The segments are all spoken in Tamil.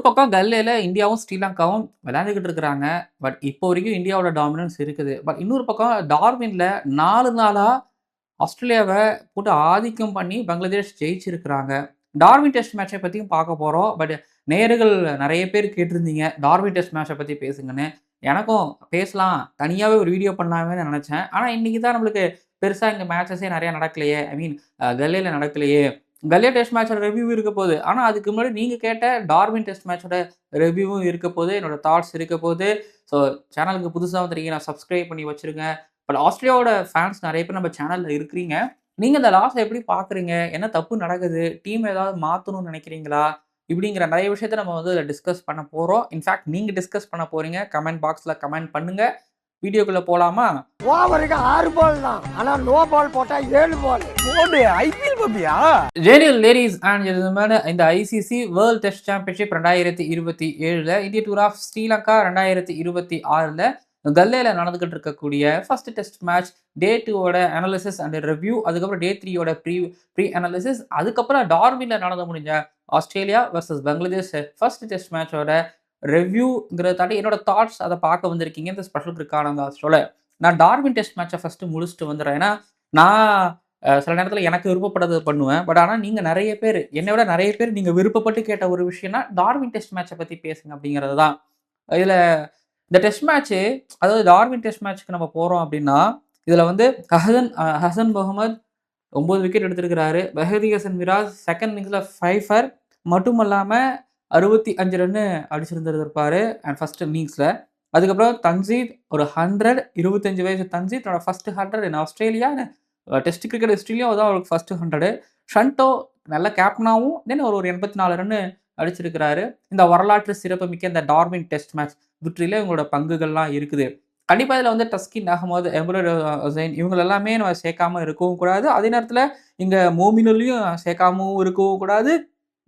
பக்கம் கல்லேல இந்தியாவும், ஸ்ரீலங்காவும் விளையாண்டுக்கிட்டு இருக்கிறாங்க. பட் இப்போ வரைக்கும் இந்தியாவோட டாமினன்ஸ் இருக்குது. பட் இன்னொரு பக்கம் டார்வின்ல 4 நாளா ஆஸ்திரேலியாவ போட்டு ஆதிக்கம் பண்ணி பங்களாதேஷ் ஜெயிச்சிருக்கிறாங்க. டார்வின் டெஸ்ட் மேட்ச பத்தியும் பார்க்க போறோம். பட் நேயர்கள் நெறைய பேர் கேட்டிருந்தீங்க. டார்வின் டெஸ்ட் மேட்ச பத்தி பேசுங்கன்னு. எனக்கும் பேசலாம். தனியாவே ஒரு வீடியோ பண்ணலாமேன்னு நெனச்சேன். ஆனா இன்னைக்கு தான் நம்மளுக்கு பெருசா இங்க மேட்சஸே நெறைய நடக்கலையே. ஐ மீன் கல்லேல நடக்கலையே. கல்லே டெஸ்ட் மேட்சோட ரிவ்யூ இருக்க போது. ஆனா அதுக்கு முன்னாடி நீங்க கேட்ட டார்வின் டெஸ்ட் மேட்சோட ரிவ்யூவும் இருக்க போது. என்னோட தாட்ஸ் இருக்க போது. ஸோ சேனலுக்கு புதுசா வந்திருக்கீங்கன்னா சப்ஸ்கிரைப் பண்ணி வச்சுருங்க. பட் ஆஸ்திரேலியாவோட ஃபேன்ஸ் நெறைய பேர் நம்ம சேனல்ல இருக்கிறீங்க. நீங்க இந்த லாஸ எப்படி பார்க்குறீங்க? என்ன தப்பு நடக்குது? டீம் ஏதாவது மாத்தணும்னு நெனைக்கிறீங்களா? இப்படிங்கிற நெறைய விஷயத்த நம்ம வந்து இதுல டிஸ்கஸ் பண்ண போறோம். இன்ஃபாக்ட் நீங்க டிஸ்கஸ் பண்ண போறீங்க. கமெண்ட் பாக்ஸ்ல கமெண்ட் பண்ணுங்க. வீடியோக்குள்ள போலாமா? ஓவருக்கு 6 பால் தான். ஆனா நோ பால் போட்டா 7 பால். போடு ஐபிஎல் பப்பியா? ஜேரியல் லேடிஸ் அண்ட் ஜென்டில்மேன் இந்த ஐசிசி வேர்ல்ட் டெஸ்ட் சாம்பியன்ஷிப் 2027ல இந்திய டூர் ஆஃப் ஸ்ரீலங்கா 2026ல கல்லேல நடந்துகிட்டு இருக்கக்கூடிய ஃபர்ஸ்ட் டெஸ்ட் மேட்ச் டே 2வோட அனாலிசிஸ் அண்ட் ரிவ்யூ, அதுக்கப்புறம் டே 3யோட ப்ரீ அனாலிசிஸ், அதுக்கப்புறம் டார்வின்ல நடந்து முடிஞ்ச Australia versus Bangladesh first test மேட்சோட ரிவ்யூங்கிறத தாண்டி என்னோட தாட்ஸ் அதை பார்க்க வந்திருக்கீங்க இந்த ஸ்பெஷல் இருக்கான ஷோல. நான் டார்வின் டெஸ்ட் மேட்சை ஃபர்ஸ்ட் முடிச்சுட்டு வந்துடுறேன். ஏன்னா நான் சில நேரத்துல எனக்கு விருப்பப்பட்டது பண்ணுவேன். பட் ஆனா நீங்க நெறைய பேரு, என்னை விட நெறைய பேர் நீங்க விருப்பப்பட்டு கேட்ட ஒரு விஷயம்னா, டார்வின் டெஸ்ட் மேட்ச பத்தி பேசுங்க அப்படிங்கிறது தான். இதுல இந்த டெஸ்ட் மேட்ச்சு, அதாவது டார்வின் டெஸ்ட் மேட்ச்க்கு நம்ம போறோம் அப்படின்னா, இதுல வந்து ஹசன் முகமது 9 விக்கெட் எடுத்திருக்கிறாரு. மெஹதி ஹசன் மிராஸ் 2ண்ட் இன்னிங்ஸ்ல 5 ஃபர் மட்டுமல்லாம 65 ரன்னு அடிச்சிருந்திருப்பாரு ஃபர்ஸ்ட் இன்னிங்ஸ்ல. அதுக்கப்புறம் தன்சீத் ஒரு 100, 25 வயசு தன்சீத் தன்னோட first 100 in Australia. Test cricket ஹிஸ்டரியிலயும் அதான் அவருக்கு ஃபர்ஸ்ட் 100. ஷன்டோ நல்ல கேப்டனாவும் ஒரு 84 ரன்னு அடிச்சிருக்கிறாரு. இந்த வரலாற்று சிறப்புமிக்க இந்த டார்வின் டெஸ்ட் மேட்ச் வெற்றியில இவங்களோட பங்குகள்லாம் இருக்குது. கண்டிப்பா இதுல வந்து டஸ்கின் அகமது, எம்ரர் ஹுசைன் இவங்க எல்லாமே நம்ம சேர்க்காம இருக்கவும் கூடாது. அதே நேரத்துல இங்க மோமினுலயும் சேர்க்காமவும் இருக்கவும் கூடாது.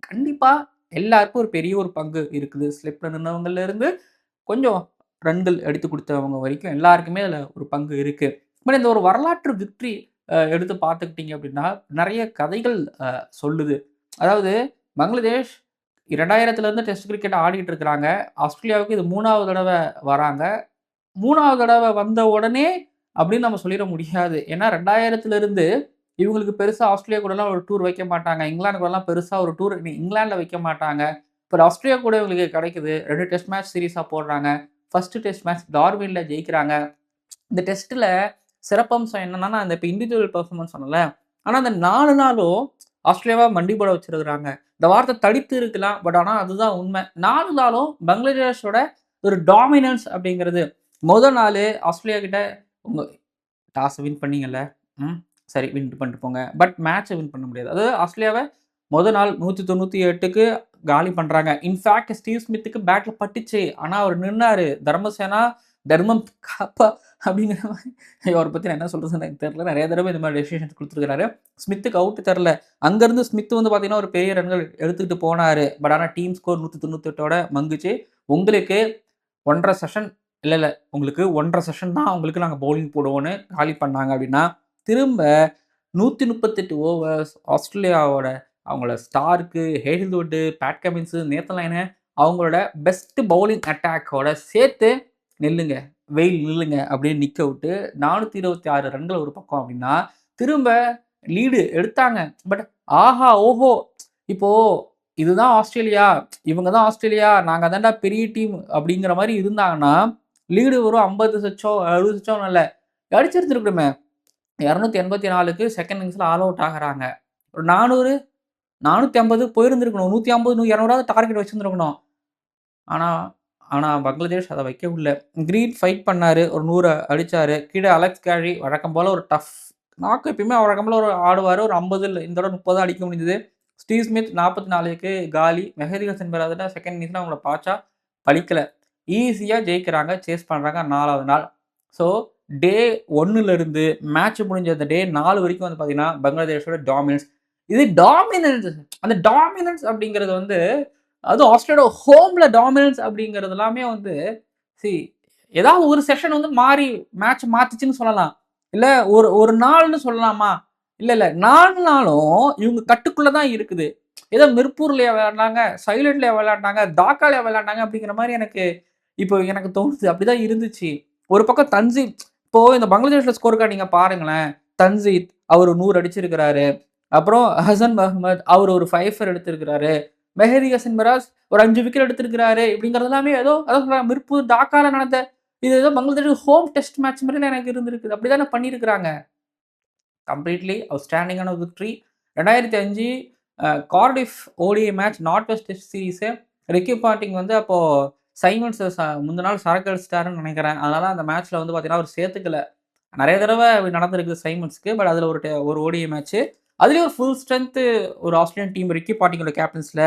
கண்டிப்பா எல்லாருக்கும் ஒரு பெரிய ஒரு பங்கு இருக்குது. ஸ்லிப்ல நின்னவங்கள்ல இருந்து கொஞ்சம் ரன்கள் எடுத்து குடுத்தவங்க வரைக்கும் எல்லாருக்குமே அதுல ஒரு பங்கு இருக்கு. பட் இந்த ஒரு வரலாற்று வெற்றி எடுத்து பார்த்துக்கிட்டீங்க அப்படின்னா, நெறைய கதைகள் சொல்லுது. அதாவது பங்களாதேஷ் 2000லேருந்து டெஸ்ட் கிரிக்கெட் ஆடிட்டு இருக்கிறாங்க. ஆஸ்திரேலியாவுக்கு இது 3வது தடவ வராங்க. 3வது தடவ வந்த உடனே அப்படின்னு நம்ம சொல்லிற முடியாது. ஏன்னா 2000லிருந்து இவங்களுக்கு பெருசா ஆஸ்திரேலியா கூடலாம் ஒரு டூர் வைக்க மாட்டாங்க. இங்கிலாந்து கூடலாம் பெருசா ஒரு டூர் இங்கிலாந்துல வைக்க மாட்டாங்க. பட் ஆஸ்திரேலியா கூட இவங்களுக்கு கிடைக்குது. 2 டெஸ்ட் மேட்ச் சீரிஸா போடுறாங்க. ஃபர்ஸ்ட் டெஸ்ட் மேட்ச் டார்வின்ல ஜெயிக்கிறாங்க. இந்த டெஸ்ட்ல சிறப்பம்சம் என்னன்னா, நான் இந்த இப்ப இண்டிவிஜுவல் பெர்ஃபார்மன்ஸ் சொன்னேன்ல. ஆனா அந்த 4 நாளும் ஆஸ்திரேலியாவ மண்டி போட வச்சிருக்காங்க. இந்த வார்த்தை தடித்து இருக்கலாம். பட் ஆனா அதுதான் உண்மை. 4 நாளும் பங்களாதேஷோட ஒரு டாமினன்ஸ் அப்படிங்கிறது. நாளு ஆஸ்திரேலியா கிட்ட உங்க டாஸ் வின் பண்ணீங்கல்ல. ம். சரி வின் பண்ணிட்டு போங்க. பட் மேட்ச வின் பண்ண முடியாது. அதாவது ஆஸ்திரேலியாவ நாள் 198க்கு காலி பண்றாங்க. இன்ஃபாக்ட் ஸ்டீவ் ஸ்மித்துக்கு பேட்ல பட்டுச்சு. ஆனா அவர் நின்னாரு. தர்மசேனா தர்மம் காப்பா அப்படிங்கிற மாரி அவர பத்தி நான் என்ன சொல்றதுன்னு எனக்கு தெரியல. நெறைய தடவ இந்த மாரி டெசிஷன்ஸ் குடுத்துருக்காரு. ஸ்மித்துக்கு அவுட் தரல. அங்கருந்து ஸ்மித் வந்து பார்த்தீங்கன்னா, ஒரு பெரிய ரன்கள் எடுத்துக்கிட்டு போனாரு. பட் ஆனா டீம் ஸ்கோர் 198ஓட மங்குச்சு. உங்களுக்கு 1 1/2 செஷன் இல்ல. உங்களுக்கு 1 1/2 செஷன் தான் உங்களுக்கு நாங்க பவுலிங் போடுவோம்னு காலி பண்ணாங்க அப்படின்னா, திரும்ப 138 ஓவர்ஸ் ஆஸ்திரேலியாவோட அவங்களோட Stark, Hazlewood, Pat Cummins, Nathan line அவங்களோட பெஸ்ட் பவுலிங் அட்டாக்கோட சேர்த்து நில்லுங்க, வெயில் நில்லுங்க அப்படின்னு நிக்க விட்டு 426 ரன்கள் ஒரு பக்கம் அப்படின்னா, திரும்ப லீடு எடுத்தாங்க. பட் ஆஹா! ஓஹோ! இப்போ இதுதான் ஆஸ்திரேலியா, இவங்க தான் ஆஸ்திரேலியா, நாங்க தான்டா பெரிய டீம் அப்படிங்கிற மாரி இருந்தாங்கன்னா, லீடு வெறும் 50 சச்சம், 60 சச்சம் இல்ல. அடிச்சிருந்திருக்கணுமே. 284க்கு செகண்ட் இன்னிங்ஸ்ல ஆல் அவுட் ஆகுறாங்க. ஒரு 400, 450 போயிருந்திருக்கணும். 150, 200 டார்கெட் வச்சிருந்திருக்கணும். ஆனா ஆனா பங்களாதேஷ் அத வைக்கவில்ல. கிரீன் ஃபைட் பண்ணாரு. ஒரு 100 அடிச்சாரு. கீழ அலெக்ஸ் கேரி வழக்கம் போல ஒரு டஃப் நாக் எப்பயுமே வழக்கம் போல ஒரு ஆடுவாரு. ஒரு 50 இந்த தடவ 30 அடிக்க முடிஞ்சது. ஸ்டீவ் ஸ்மித் 44க்கு காலி. மெஹதி ஹசன் மிராஸ் செகண்ட் இன்னிங்ஸ்ல அவங்கள பாச்சா பலிக்கல. ஈஸியா ஜெயிக்கிறாங்க. சேஸ் பண்றாங்க 4வது நாள். ஸோ டே 1லிருந்து மேட்ச் முடிஞ்ச அந்த டே 4 வரைக்கும் வந்து பார்த்தீங்கன்னா, பங்களாதேஷோட டாமினன்ஸ். இது டாமினன்ஸ் அந்த டாமினன்ஸ் அப்படிங்கிறது வந்து அதுவும் ஆஸ்திரேலியாவோட ஹோம்ல டாமினன்ஸ் அப்படிங்கிறது எல்லாமே வந்து சி ஏதாவது ஒரு செஷன் வந்து மாறி மேட்ச் மாத்துச்சுன்னு சொல்லலாம். இல்ல ஒரு ஒரு நாள்னு சொல்லலாமா? இல்ல 4 நாளும் இவங்க கட்டுக்குள்ள தான் இருக்குது. ஏதோ மிர்பூர்லயா விளையாடுனாங்க, சைலண்ட்லயா விளையாடுனாங்க, டாக்காலயா விளையாடுனாங்க அப்படிங்கிற மாரி இப்போ எனக்கு தோணுது. அப்படிதான் இருந்துச்சு. ஒரு பக்கம் தன்சீத் இப்போ இந்த பங்களாதேஷ்ல ஸ்கோர் கார்டு நீங்க பாருங்களேன். தன்சீத் அவரு 100 அடிச்சிருக்கிறாரு. அப்புறம் ஹசன் மஹ்மத் அவர் ஒரு 5 எடுத்திருக்கிறாரு. மெஹதி ஹசன் மிராஸ் ஒரு 5 விக்கெட் எடுத்திருக்கிறாரு. இப்படிங்கிறது எல்லாமே ஏதோ அதான் சொல்றாங்க மிர்பூர், டாக்கால நடந்த இது ஏதோ பங்களாதேஷ் ஹோம் டெஸ்ட் மேட்ச் மாரிலாம் எனக்கு இருந்திருக்குது. அப்படித்தானே பண்ணியிருக்கிறாங்க. கம்ப்ளீட்லி அவுட்ஸ்டாண்டிங்கான victory. 2005 Cardiff ODI match NatWest test series. Ricky Ponting வந்து அப்போ சைமன்ஸ் முந்தின நாள் சரக்கு அடிச்சிட்டாருன்னு நெனைக்கிறேன். அதனால அந்த மேட்ச்ல வந்து பார்த்தீங்கன்னா, அவர் சேர்த்துக்கல. நெறைய தடவ நடந்திருக்கு சைமன்ஸ்க்கு. பட் அதில ஒரு ஓடிஐ மேட்ச்சு. அதிலயும் ஒரு ஃபுல் ஸ்ட்ரென்த் ஒரு ஆஸ்திரேலியன் டீம் ரிக்கி பாண்டிங்கோட கேப்டன்ஸ்ல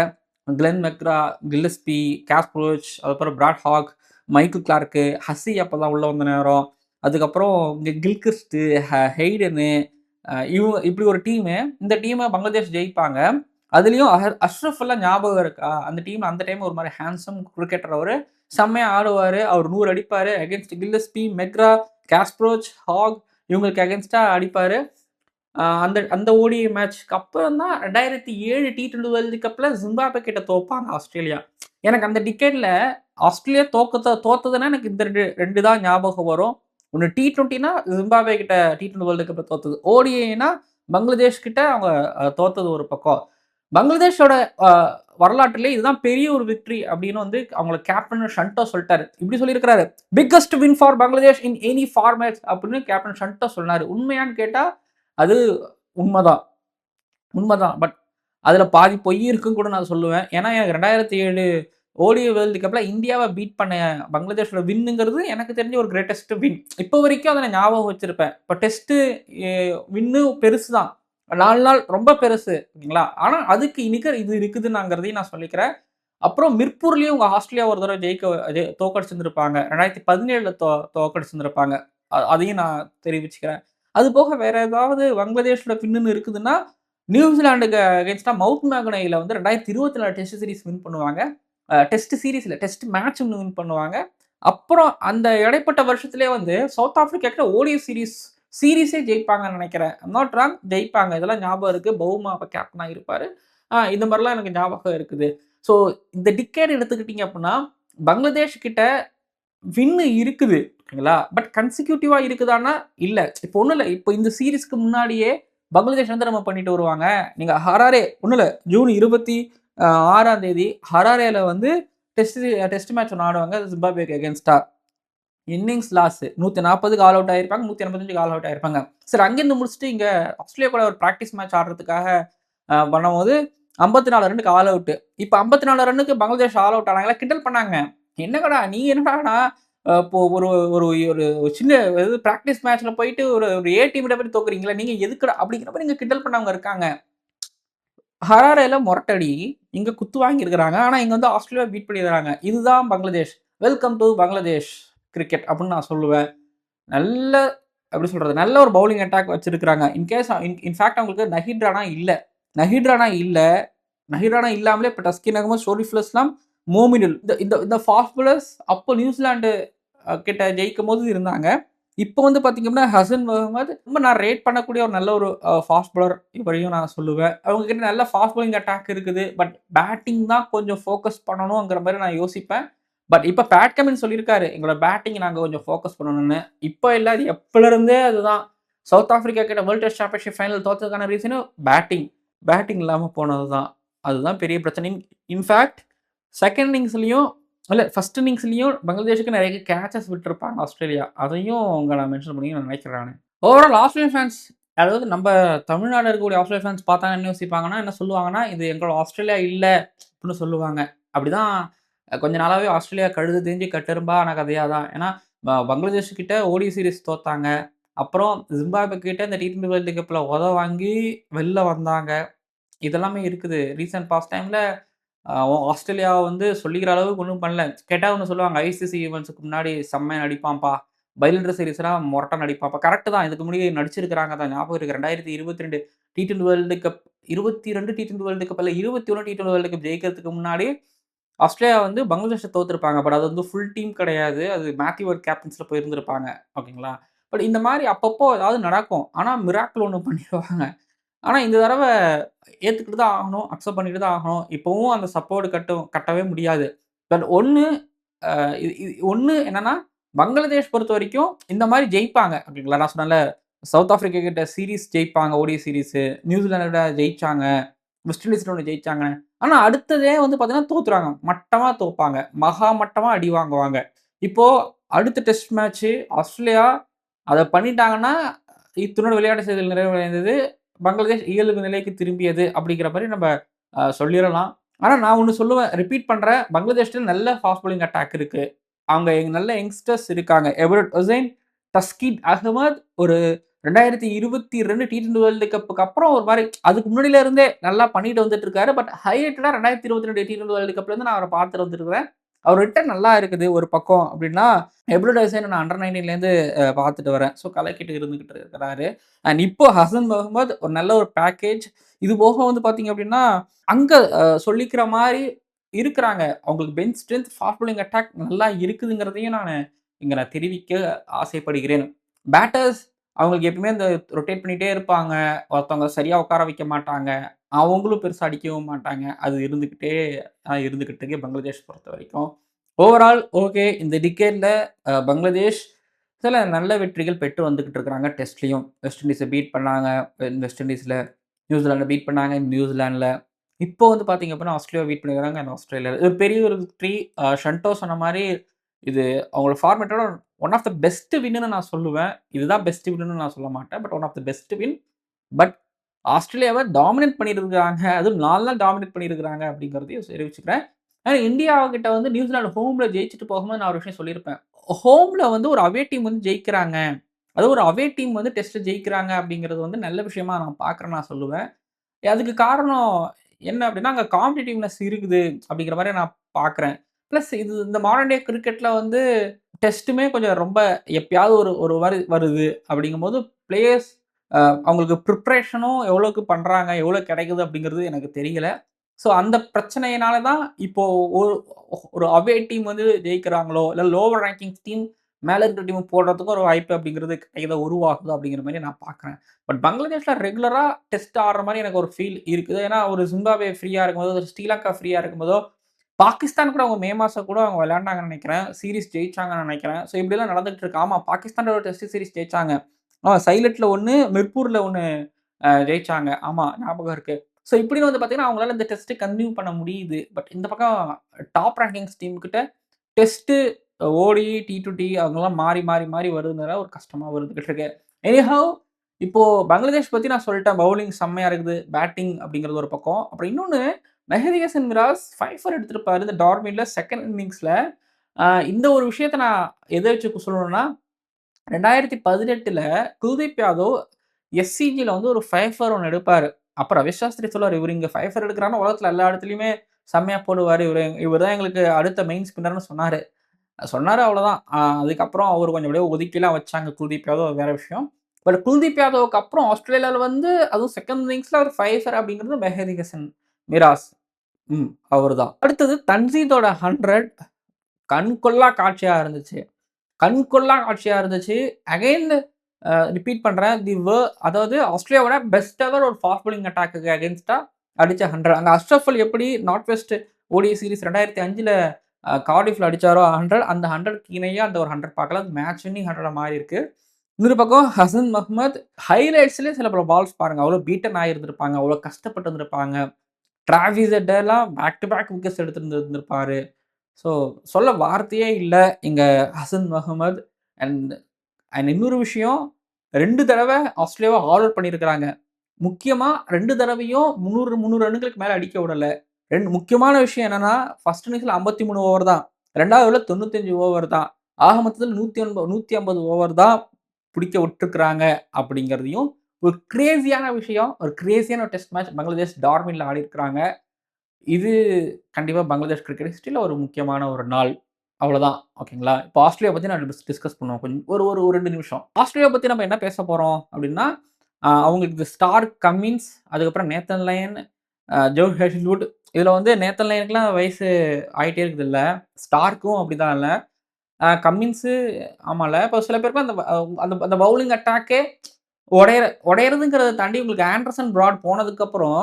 கிளென் மெக்ரா, கில்லஸ்பி, காஸ்பரோச், அதுக்கப்புறம் Brad Hogg, Michael Clarke, Hussey அப்பதான் உள்ள வந்த நேரம். அதுக்கப்புறம் இங்க கில்கிறிஸ்ட்டு, ஹெய்டனு இப்படி ஒரு டீமு. இந்த டீம பங்களாதேஷ் ஜெயிப்பாங்க. அதுலயும் அஷ்ரஃப் எல்லாம் ஞாபகம் இருக்கா? அந்த டீம்ல அந்த டைம் ஒரு மாரி ஹேண்ட்சம் கிரிக்கெட்டர் அவரு. செம்மையா ஆடுவாரு. அவர் 100 அடிப்பாரு. அகைன்ஸ்ட் கில்லஸ்பி, மெக்ரா, காஸ்பரோச், ஹாக் இவங்களுக்கு அகைன்ஸ்ட்டா அடிப்பாரு. அந்த அந்த ஓடிஐ மேட்ச்க்கு அப்புறம் தான் 2007 T20 வேர்ல்டு கப்ல ஜிம்பாப்வே கிட்ட தோப்பாங்க ஆஸ்திரேலியா. எனக்கு அந்த டிக்கெட்ல ஆஸ்திரேலியா தோத்ததுன்னா எனக்கு இந்த 2 தான் ஞாபகம் வரும். ஒண்ணு T20னா ஜிம்பாப்வே கிட்ட T20 வேர்ல்டு கப்ல தோத்தது. ஓடிஐனா பங்களாதேஷ் கிட்ட அவங்க தோத்தது ஒரு பக்கம். பங்களாதேஷோட அ வரலாற்றிலே இதுதான் பெரிய ஒரு விக்டரி அப்படின்னு வந்து அவங்கள கேப்டன் ஷன்டோ சொல்ட்டாரு. இப்படி சொல்லியிருக்கிறாரு. Biggest win for Bangladesh in any format அப்படின்னு கேப்டன் ஷன்டோ சொன்னாரு. உண்மையான்னு கேட்டா அது உண்மதான். உண்மதான். பட் அதுல பாதி பொய் இருக்குன்னு கூட நான் சொல்லுவேன். ஏன்னா, எனக்கு 2007 ஓடிஐ வேர்ல்டு கப்ல இந்தியாவ பீட் பண்ண பங்களாதேஷோட வின்னுங்கிறது எனக்கு தெரிஞ்சு ஒரு கிரேட்டஸ்ட் வின். இப்போ வரைக்கும் அத நான் ஞாபகம் வச்சிருப்பேன். இப்ப டெஸ்ட் எ வின்னு பெருசு தான். 4 நாள் ரொம்ப பெருசு. ஓகேங்களா? ஆனா, அதுக்கு நிகர் இது இருக்குதுங்கிறதையும் நான் சொல்லிக்கிறேன். அப்புறம் மிர்பூர்லயும் உங்க ஆஸ்திரேலியா ஒரு தடவ தோற்கடிச்சிருந்திருப்பாங்க. 2017ல தோற்கடிச்சிருந்திருப்பாங்க. அதையும் நான் தெரிவிச்சுக்கிறேன். அது போக வேற ஏதாவது பங்களாதேஷ்ல பின்னுன்னு இருக்குதுன்னா, நியூசிலாந்துக்கு அகைன்ஸ்டா மவுண்ட் மேகனைல வந்து 2024 டெஸ்ட் சீரிஸ் வின் பண்ணுவாங்க. டெஸ்ட் சீரிஸ் இல்ல, டெஸ்ட் மேட்ச் ஒண்ணு வின் பண்ணுவாங்க. அப்புறம் அந்த இடைப்பட்ட வருஷத்திலேயே வந்து சவுத் ஆப்பிரிக்கா கிட்ட ஓடிஐ சீரிஸே ஜெயிப்பாங்கன்னு நெனைக்கிறேன். ஐம் நாட் ராங் ஜெயிப்பாங்க. இதெல்லாம் ஞாபகம் இருக்கு. பவுமா அப்ப கேப்டனா இருப்பாரு. இந்த மாரிலாம் எனக்கு ஞாபகம் இருக்குது. ஸோ இந்த டிக்கேட் எடுத்துக்கிட்டீங்க அப்டின்னா, பங்களாதேஷ் கிட்ட வின்னு இருக்குது. ஓகேங்களா? பட் கன்சிக்யூட்டிவா இருக்குதான்னா, இல்ல. இப்போ ஒண்ணும் இல்ல. இப்போ இந்த சீரிஸ்க்கு முன்னாடியே பங்களாதேஷ் வந்து நம்ம பண்ணிட்டு வருவாங்க. நீங்க ஹராரே ஒண்ணும் இல்ல. ஜூன் 26ஆம் தேதி ஹராரேல வந்து டெஸ்ட் மேட்ச் ஒண்ணு ஆடுவாங்க. ஜிம்பாப்வேக்கு அகைன்ஸ்டா. இன்னிங்ஸ் லாஸ் 140க்கு ஆல் அவுட் ஆயிருப்பாங்க. 185க்கு ஆல் அவுட் ஆயிருப்பாங்க. சரி அங்கேருந்து முடிச்சுட்டு இங்க ஆஸ்திரேலியா கூட ஒரு பிராக்டிஸ் மேட்ச் ஆடுறதுக்காக பண்ணும்போது 54 ரன்னுக்கு ஆல் அவுட். இப்ப 54 ரன்னுக்கு பங்களாதேஷ் ஆல் அவுட் ஆனாங்களா, கிண்டல் பண்ணாங்க. என்னங்கடா நீங்க என்னடான்னா இப்போ ஒரு ஒரு ஒரு சின்ன பிராக்டிஸ் மேட்ச்ல போயிட்டு ஒரு ஏ டீம்ட்ட போய் தோக்குறீங்களா? நீங்க எதுக்குடா? அப்படிங்கிற மாரி இங்க கிண்டல் பண்ணவங்க இருக்காங்க. ஹராரேல மொரட்டடி. இங்க குத்து வாங்கியிருக்கிறாங்க. ஆனா இங்க வந்து ஆஸ்திரேலியா பீட் பண்ணியிருக்காங்க. இதுதான் Bangladesh. Welcome to Bangladesh cricket அப்படின்னு நான் சொல்லுவேன். நல்ல எப்படி சொல்றது? நல்ல ஒரு பவுலிங் அட்டாக் வச்சிருக்கிறாங்க. இன்ஃபாக்ட் அவங்களுக்கு நஹீட் ராணா இல்ல. நஹீட் ராணா இல்லாமலே இப்ப டஸ்கின் அகமது, ஷோரிஃபுல் இஸ்லாம், மோமினுல் இந்த இந்த இந்த ஃபாஸ்ட் பாலர்ஸ் அப்போ நியூசிலாந்து கிட்ட ஜெயிக்கும்போது இருந்தாங்க. இப்போ வந்து பார்த்தீங்கன்னா, ஹசன் முகமது ரொம்ப நான் ரேட் பண்ணக்கூடிய ஒரு நல்ல ஒரு ஃபாஸ்ட் பாலர் இப்படியும் நான் சொல்லுவேன். அவங்க கிட்ட நல்ல ஃபாஸ்ட் பவுலிங் அட்டாக் இருக்குது. பட் பேட்டிங் தான் கொஞ்சம் ஃபோக்கஸ் பண்ணணுங்கிற மாரி நான் யோசிப்பேன். பட் இப்ப பேட் கமின்ஸ் சொல்லியிருக்காரு. எங்களோட பேட்டிங் நாங்க கொஞ்சம் ஃபோக்கஸ் பண்ணணும்னு. இப்ப இல்ல அது எப்பலருந்தே அதுதான். சவுத் ஆப்பிரிக்கா கிட்ட வேர்ல்ட் டெஸ்ட் சாம்பியன்ஷிப் ஃபைனல் தோத்ததுக்கான ரீசனும் பேட்டிங். பேட்டிங் இல்லாம போனது தான். அதுதான் பெரிய பிரச்சனை. இன்ஃபாக்ட் செகண்ட் இன்னிங்ஸ்லயும் இல்ல ஃபர்ஸ்ட் இன்னிங்ஸ்லயும் பங்களாதேஷுக்கு நெறைய கேட்சஸ் விட்டுருப்பாங்க ஆஸ்திரேலியா. அதையும் அங்க நான் மென்ஷன் பண்ணி நான் நினைக்கிறேன் நானு. ஓவரால் ஆஸ்திரேலியன் ஃபேன்ஸ் அதாவது நம்ம தமிழ்நாடுல இருக்கக்கூடிய ஆஸ்திரேலியா ஃபேன்ஸ் பார்த்தாங்கன்னா என்ன யோசிப்பாங்கன்னா, என்ன சொல்லுவாங்கன்னா, இது எங்களோட ஆஸ்திரேலியா இல்ல அப்படின்னு சொல்லுவாங்க. அப்படிதான் கொஞ்ச நாளாவே ஆஸ்திரேலியா கழுது தெரிஞ்சு கட்டெரும்பா ஆன கதையா தான். ஏன்னா பங்களாதேஷ் கிட்ட ஓடி சீரிஸ் தோத்தாங்க. அப்புறம் ஜிம்பாப்வே கிட்ட இந்த T20 வேர்ல்டு கப்ல வாங்கி வெளில வந்தாங்க. இதெல்லாமே இருக்குது. ரீசென்ட் பாஸ்ட் டைம்ல அ ஆஸ்திரேலியாவ வந்து சொல்லிக்கிற அளவுக்கு ஒண்ணும் பண்ணல. கேட்டா ஒண்ணு சொல்லுவாங்க, ஐசிசி ஈவென்ட்ஸ்க்கு முன்னாடி செம்மையா நடிப்பான்ப்பா. பைலிண்டர் சீரிஸ்லாம் மொரட்டா நடிப்பான்ப்பா. கரெக்ட் தான். இதுக்கு முன்னாடி நடிச்சிருக்கிறாங்க தான். ஞாபகம் இருக்கு. 2022 T20 world cup 22 T20 world cup இல்ல 21 T20 வேர்ல்டு கப் ஜெயிக்கிறதுக்கு முன்னாடி ஆஸ்திரேலியா வந்து பங்களாதேஷ தோத்துருப்பாங்க. பட் அது வந்து ஃபுல் டீம் கிடையாது. அது மேத்யூ வட் கேப்டன்ஸ்ல போயிருந்திருப்பாங்க. ஓகேங்களா? பட் இந்த மாரி அப்பப்போ ஏதாவது நடக்கும். ஆனா மிராக்கிள் ஒண்ணு பண்ணிருவாங்க. ஆனா இந்த தடவ ஏத்துக்கிட்டு தான் ஆகணும். அக்செப்ட் பண்ணிட்டு தான் ஆகணும். இப்பவும் அந்த சப்போர்ட் கட்டவே முடியாது. பட் ஒண்ணு அ இது இது ஒண்ணு என்னன்னா, பங்களாதேஷ் பொறுத்தவரைக்கும் இந்த மாரி ஜெயிப்பாங்க. ஓகேங்களா? நான் சொன்னேன்ல, சவுத் ஆஃப்ரிக்கா கிட்ட சீரிஸ் ஜெயிப்பாங்க. ODI series. நியூசிலாந்துட ஜெயிச்சாங்க. வெஸ்ட் இண்டீஸ்ல ஒண்ணு ஜெயிச்சாங்க. ஆனா அடுத்ததே வந்து பார்த்தீங்கன்னா தோத்துருவாங்க. மட்டமா தோப்பாங்க. மகா மட்டமா அடி வாங்குவாங்க. இப்போ அடுத்த டெஸ்ட் மேட்ச்சு ஆஸ்திரேலியா அத பண்ணிட்டாங்கன்னா, இத்துடன் விளையாட்டு செய்திகள் நிறைவடைந்தது. பங்களாதேஷ் இயல்பு நிலைக்கு திரும்பியது அப்படிங்கிற மாரி நம்ம சொல்லிறலாம். ஆனா நான் ஒண்ணு சொல்லுவேன். ரிப்பீட் பண்றேன். பங்களாதேஷ்ல நல்ல ஃபாஸ்ட் பவுலிங் அட்டாக் இருக்கு. அவங்க நல்ல யங்ஸ்டர்ஸ் இருக்காங்க. எவரட் ஹுசைன், தஸ்கீன் அகமது ஒரு 2022 T20 வேர்ல்டு கப்புக்கு அப்புறம் ஒரு மாரி அதுக்கு முன்னாடில இருந்தே நல்லா பண்ணிட்டு வந்துட்டு இருக்காரு. பட் ஹைலைட்டடா 2022 T20 வேர்ல்டு கப்ல இருந்து நான் அவர பார்த்துட்டு வந்துருக்கிறேன். அவர் ரிட்டர்ன் நல்லா இருக்குது ஒரு பக்கம் அப்டின்னா, எப்ரட் ஹுசைன் நான் அண்டர் 19லேருந்து பார்த்துட்டு வரேன். ஸோ கலக்கிட்டு இருந்துகிட்டு இருக்கிறாரு. அண்ட் இப்போ ஹசன் முகமது ஒரு நல்ல ஒரு பேக்கேஜ். இது போக வந்து பார்த்தீங்க அப்டின்னா, அங்க சொல்லிக்கிற மாரி இருக்குறாங்க. அவங்களுக்கு bench strength, fast bowling attack நல்லா இருக்குதுங்கிறதையும் நான் தெரிவிக்க ஆசைப்படுகிறேன். பேட்டர்ஸ் அவங்களுக்கு எப்பவுமே இந்த ரொட்டேட் பண்ணிட்டே இருப்பாங்க. ஒருத்தவங்க சரியா உட்கார வைக்க மாட்டாங்க. அவங்களும் பெருசா அடிக்கவும் மாட்டாங்க. அது இருந்துகிட்டு இருக்கு பங்களாதேஷ் பொறுத்தவரைக்கும். Overall okay. இந்த டிகேட்ல பங்களாதேஷ் சில நல்ல வெற்றிகள் பெற்று வந்துகிட்டு இருக்கிறாங்க டெஸ்ட்லயும். வெஸ்ட் இண்டீஸ பீட் பண்ணாங்க. வெஸ்ட் இண்டீஸ்ல. நியூசிலாண்ட பீட் பண்ணாங்க. நியூசிலாண்ட்ல. இப்போ வந்து பார்த்தீங்க அப்படின்னா, ஆஸ்திரேலியாவ பீட் பண்ணியிருக்காங்க. அண்ட் ஆஸ்திரேலியால. இது ஒரு பெரிய ஒரு விக்டரி. ஷன்டோ சொன்ன மாரி இது அவங்களோட ஃபார்மேட்டோட ஒன் ஆஃப் த பெஸ்ட் வின்னுன்னு நான் சொல்லுவேன். இதுதான் பெஸ்ட் வின்னுன்னு நான் சொல்ல மாட்டேன். But one of the best win. But ஆஸ்திரேலியாவ டாமினேட் பண்ணியிருக்காங்க. அதுவும் 4 நாள் டாமினேட் பண்ணியிருக்காங்க அப்படிங்கிறதையும் தெரிவிச்சுக்கிறேன். ஆனா இந்தியா கிட்ட வந்து நியூசிலாந்து ஹோம்ல ஜெயிச்சுட்டு போகும்போது நான் ஒரு விஷயம் சொல்லியிருப்பேன். ஹோம்ல வந்து ஒரு அவே டீம் வந்து ஜெயிக்கிறாங்க. அதுவும் ஒரு அவே டீம் வந்து டெஸ்ட் ஜெயிக்கிறாங்க அப்படிங்கிறது வந்து நல்ல விஷயமா நான் பார்க்குறேன்னு நான் சொல்லுவேன். அதுக்கு காரணம் என்ன அப்படின்னா, அங்க காம்படிட்டிவ்னெஸ் இருக்குது அப்படிங்கிற மாரி நான் பார்க்குறேன். பிளஸ் இது இந்த மாடர்ன் டே கிரிக்கெட்ல வந்து டெஸ்ட்டுமே கொஞ்சம் ரொம்ப எப்பயாவது ஒரு ஒரு மாரி வருது. அப்படிங்கும்போது பிளேயர்ஸ் அவங்களுக்கு ப்ரிப்பரேஷனும் எவ்வளோக்கு பண்றாங்க, எவ்வளோ கிடைக்குது அப்படிங்கிறது எனக்கு தெரியல. ஸோ அந்த பிரச்சனையினால தான் இப்போ ஒரு ஒரு அவே டீம் வந்து ஜெயிக்கிறாங்களோ, இல்ல லோவர் ரேங்கிங்ஸ் டீம் மேல இருக்கிற டீம் போடுறதுக்கும் ஒரு வாய்ப்பு அப்படிங்கிறது கையில உருவாகுது அப்படிங்கிற மாரி நான் பார்க்குறேன். பட் பங்களாதேஷ்ல ரெகுலரா டெஸ்ட் ஆடுற மாரி எனக்கு ஒரு ஃபீல் இருக்குது. ஏன்னா ஒரு ஜிம்பாப்வே ஃப்ரீயா இருக்கும்போதோ, ஒரு ஸ்ரீலங்கா ஃப்ரீயா இருக்கும்போதோ, பாகிஸ்தான் கூட அவங்க மே மாசம் கூட அவங்க விளையாண்டாங்கன்னு நெனைக்கிறேன். சீரிஸ் ஜெயிச்சாங்கன்னு நெனைக்கிறேன். ஸோ இப்படிலாம் நடந்துட்டு இருக்கு. ஆமா பாகிஸ்தான்ல ஒரு டெஸ்ட் சீரிஸ் ஜெயிச்சாங்க. சைலட்ல 1, மிர்பூர்ல 1 ஜெயிச்சாங்க. ஆமா ஞாபகம் இருக்கு. ஸோ இப்படின்னு வந்து பார்த்தீங்கன்னா, அவங்களால இந்த டெஸ்ட் கன்டின்யூ பண்ண முடியுது. பட் இந்த பக்கம் டாப் ரேங்கிங்ஸ் டீம் கிட்ட டெஸ்ட்டு, ஓடிஐ, T20 அவங்கலாம் மாறி வருதுனால ஒரு கஷ்டமா இருந்துகிட்டு இருக்கு. எனிஹவ் இப்போ பங்களாதேஷ் பத்தி நான் சொல்லிட்டேன். பவுலிங் செம்மையா இருக்குது. பேட்டிங் அப்படிங்கிறது ஒரு பக்கம். அப்புறம் இன்னொன்னு மெஹதி ஹசன் மிராஸ் 5 ஃபார் எடுத்திருப்பாரு. இந்த டார்பின்ல 2ண்ட் இன்னிங்ஸ்ல. இந்த ஒரு விஷயத்த நான் எத வச்சு சொல்லணும்னா 2018ல குல்தீப் யாதவ் எஸ்சிஜில வந்து ஒரு 5 ஃபார் 1 எடுப்பாரு. அப்ப ரவி சாஸ்திரி சொல்லுவாரு, "இவரு இங்க 5 ஃபார் எடுக்குறாருன்னா, உலகத்துல எல்லா இடத்துலயுமே செம்மையா போடுவாரு. இவரு தான் எங்களுக்கு அடுத்த மெயின் ஸ்பின்னர்ன்னு" சொன்னாரு. சொன்னாரு அவ்வளோதான். அதுக்கப்புறம் அவரு கொஞ்சம் அப்படியே ஒதுக்கிலாம் வச்சாங்க குல்தீப் யாதவ் அது வேற விஷயம். பட் குல்தீப் யாதவுக்கு அப்புறம் ஆஸ்திரேலியால வந்து அதுவும் 2ண்ட் இன்னிங்ஸ்ல ஒரு 5 ஃபார் அப்படிங்கிறது மெஹதி ஹசன் மிராஸ். அவருதான். அடுத்தது தன்சீதோட 100 கண்கொள்ளா காட்சியா இருந்துச்சு. கண்கொள்ளா காட்சியா இருந்துச்சு. அகைன் ரிப்பீட் பண்றேன். அதாவது ஆஸ்திரேலியாவோட பெஸ்ட் எவர் ஒரு ஃபாஸ்ட் பவுலிங் அட்டாக்குக்கு அகைன்ஸ்டா அடிச்ச 100. அங்க அஷ்ரஃப் அலி எப்படி நார்த் வெஸ்ட் ஓடிஐ சீரிஸ் 2005ல கார்டிஃப்ல அடிச்சாரோ 100 அந்த 100க்கு இணையா அந்த ஒரு 100 பார்க்கலாம். அது மேட்ச் வின்னிங் 100 மாறியிருக்கு. இன்னொரு பக்கம் ஹசன் மஹ்மத் ஹைலைட்ஸ்லயே சில பல பால்ஸ் பாருங்க. அவ்வளோ பீட்டன் ஆகியிருந்திருப்பாங்க. அவ்வளோ கஷ்டப்பட்டு இருந்திருப்பாங்க. டிராவிஸ் ஹெட்டர்லாம் பேக் டு பேக் விக்கெட்ஸ் எடுத்திருந்திருப்பாரு. ஸோ சொல்ல வார்த்தையே இல்ல. இங்க ஹசன் மஹமத் அண்ட் அண்ட் இன்னொரு விஷயம் 2 தடவ ஆஸ்திரேலியாவ ஆல் அவுட் பண்ணியிருக்கிறாங்க. முக்கியமா 2 தடவையும் 300 ரன்களுக்கு மேல அடிக்க விடல. முக்கியமான விஷயம் என்னன்னா, ஃபர்ஸ்ட் இன்னிங்ஸ்ல 53 ஓவர் தான். 2வது ஓவர்ல 95 ஓவர் தான். ஆக மொத்தத்துல 150 ஓவர் தான் பிடிக்க விட்டுருக்காங்க அப்படிங்கிறதையும், ஒரு கிரேசியான விஷயம். ஒரு கிரேசியான ஒரு டெஸ்ட் மேட்ச் பங்களாதேஷ் டார்வின்ல ஆடியிருக்கிறாங்க. இது கண்டிப்பா பங்களாதேஷ் கிரிக்கெட் ஹிஸ்டரில ஒரு முக்கியமான ஒரு நாள். அவ்வளோதான். ஓகேங்களா? இப்போ ஆஸ்திரேலியா பத்தி நான் டிஸ்கஸ் பண்ணுவோம். ஒரு ஒரு ஒரு 2 நிமிஷம். ஆஸ்திரேலியா பத்தி நம்ம என்ன பேச போறோம் அப்டின்னா, அவங்களுக்கு ஸ்டார் கம்மின்ஸ், அதுக்கப்புறம் நேத்தன் லயன், ஜோ ஹேசல்வுட். இதுல வந்து நேத்தன் லயனுக்குலாம் வயசு ஆயிட்டே இருக்குதுல்ல. ஸ்டார்க்கும் அப்படிதான் இல்ல. கம்மின்ஸு ஆமால்ல. இப்போ சில பேருக்கு அந்த அந்த அந்த பவுலிங் அட்டாக்கே உடையறதுங்கிறத தாண்டி உங்களுக்கு ஆண்டர்சன் பிராட் போனதுக்கப்புறம்,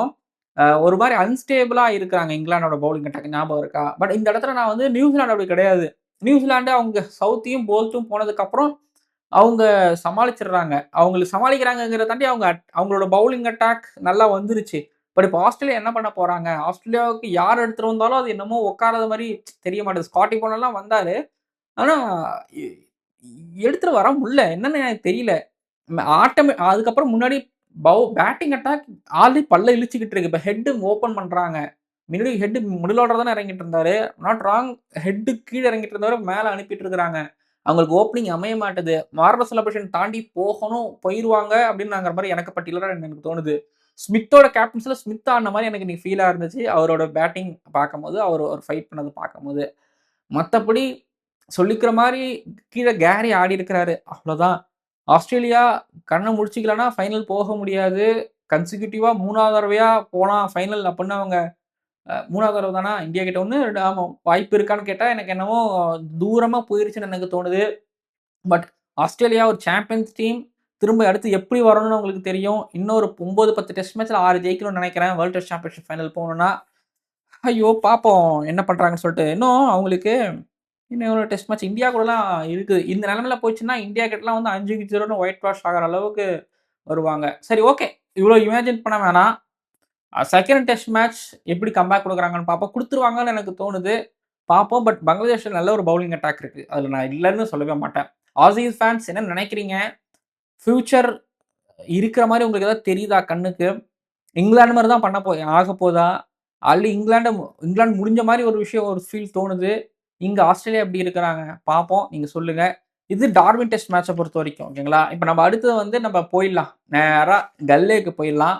ஒரு மாரி அன்ஸ்டேபிளா இருக்கிறாங்க இங்கிலாந்தோட பவுலிங் அட்டாக் ஞாபகம் இருக்கா? பட் இந்த இடத்துல நான் வந்து நியூசிலாந்து அப்படி கிடையாது. நியூசிலாந்து அவங்க சவுத்தியும், போல்ட்டும் போனதுக்கப்புறம் அவங்க சமாளிச்சுடுறாங்க. அவங்களுக்கு சமாளிக்கிறாங்கங்கிறத தாண்டி அவங்களோட பவுலிங் அட்டாக் நல்லா வந்துருச்சு. பட் இப்ப ஆஸ்திரேலியா என்ன பண்ண போறாங்க? ஆஸ்திரேலியாவுக்கு யார் எடுத்துட்டு வந்தாலும் அது என்னமோ உட்காராத மாரி தெரிய மாட்டேது. ஸ்காட்டி போனெல்லாம் வந்தாரு. ஆனா, எ எடுத்துட்டு வர முடியல. என்னன்னு எனக்கு தெரியல. அதுக்கப்புறம் முன்னாடி பேட்டிங் அட்டாக் ஆல்ரெடி பல்ல இளிச்சுக்கிட்டு இருக்கு. இப்ப ஹெட் ஓப்பன் பண்றாங்க. முன்னாடி ஹெட் மிடில் ஆர்டர் தானே இறங்கிட்டு இருந்தாரு. நாட் ராங் ஹெட் கீழ இறங்கிட்டு இருந்தவர மேல அனுப்பிட்டு இருக்கிறாங்க. அவங்களுக்கு ஓப்பனிங் அமைய மாட்டுது. மார்வல் செலிப்ரேஷன் தாண்டி போகணும், போயிருவாங்க அப்டின்னுங்கிற மாரி எனக்கு பர்ட்டிகுலரா எனக்கு தோணுது. ஸ்மித்தோட கேப்டன்சில ஸ்மித் ஆடுன மாரி எனக்கு இன்னைக்கு ஃபீலா இருந்துச்சு. அவரோட பேட்டிங் பார்க்கும்போது, அவர் ஒரு ஃபைட் பண்ணது பார்க்கும்போது. மத்தபடி சொல்லிக்கிற மாரி கீழ கேரி ஆடியிருக்கிறாரு. அவ்வளோதான். ஆஸ்திரேலியா கண்ண முழிச்சுக்கலன்னா ஃபைனல் போக முடியாது. கன்சிக்யூட்டிவா 3வது தடவையா போலாம் ஃபைனல் அப்புட்ன்னு அவங்க 3வது தடவ தானா? இந்தியா கிட்ட 1, 2 ஆமா. வாய்ப்பு இருக்கான்னு கேட்டா, எனக்கு என்னமோ தூரமா போயிருச்சுன்னு எனக்கு தோணுது. பட் ஆஸ்திரேலியா ஒரு சாம்பியன்ஸ் டீம். திரும்ப அடுத்து எப்படி வரணும்னு அவங்களுக்கு தெரியும். இன்னொரு 9, 10 டெஸ்ட் மேட்ச்ல 6 ஜெயிக்கணும்னு நெனைக்கிறேன். வேர்ல்ட் டெஸ்ட் சாம்பியன்ஷிப் ஃபைனல் போணும்னா. ஐயோ! பார்ப்போம் என்ன பண்றாங்கன்னு சொல்ட்டு. இன்னும் அவங்களுக்கு இன்னும் எவ்வளோ டெஸ்ட் மேட்ச் இந்தியா கூடலாம் இருக்குது. இந்த நிலைமையில போச்சுன்னா, இந்தியா கிட்டலாம் வந்து 5க்கு 0ன்னு ஒயிட் வாஷ் ஆகுற அளவுக்கு வருவாங்க. சரி ஓகே. இவ்வளோ இமேஜின் பண்ண வேணாம். செகண்ட் டெஸ்ட் மேட்ச் எப்படி கம்பேக் குடுக்குறாங்கன்னு பார்ப்போம். குடுத்துருவாங்கன்னு எனக்கு தோணுது. பார்ப்போம். பட் பங்களாதேஷ்ல நல்ல ஒரு பவுலிங் அட்டாக் இருக்கு. அதுல நான் இல்லன்னு சொல்லவே மாட்டேன். ஆஸீஸ் ஃபேன்ஸ் என்ன நெனைக்கிறீங்க? ஃபியூச்சர் இருக்கிற மாரி உங்களுக்கு ஏதாவது தெரியுதா கண்ணுக்கு? இங்கிலாந்து மாரி தான் ஆகப்போதா? ஆல்ரெடி இங்கிலாந்து முடிஞ்ச மாரி ஒரு விஷயம் ஒரு ஃபீல் தோணுது. இங்க ஆஸ்திரேலியா எப்படி இருக்கிறாங்க? பார்ப்போம். நீங்க சொல்லுங்க. இது டார்வின் டெஸ்ட் மேட்ச பொறுத்தவரைக்கும். ஓகேங்களா? இப்ப நம்ம அடுத்தது வந்து நம்ம போயிடலாம். நேரா கல்லேக்கு போயிடலாம்.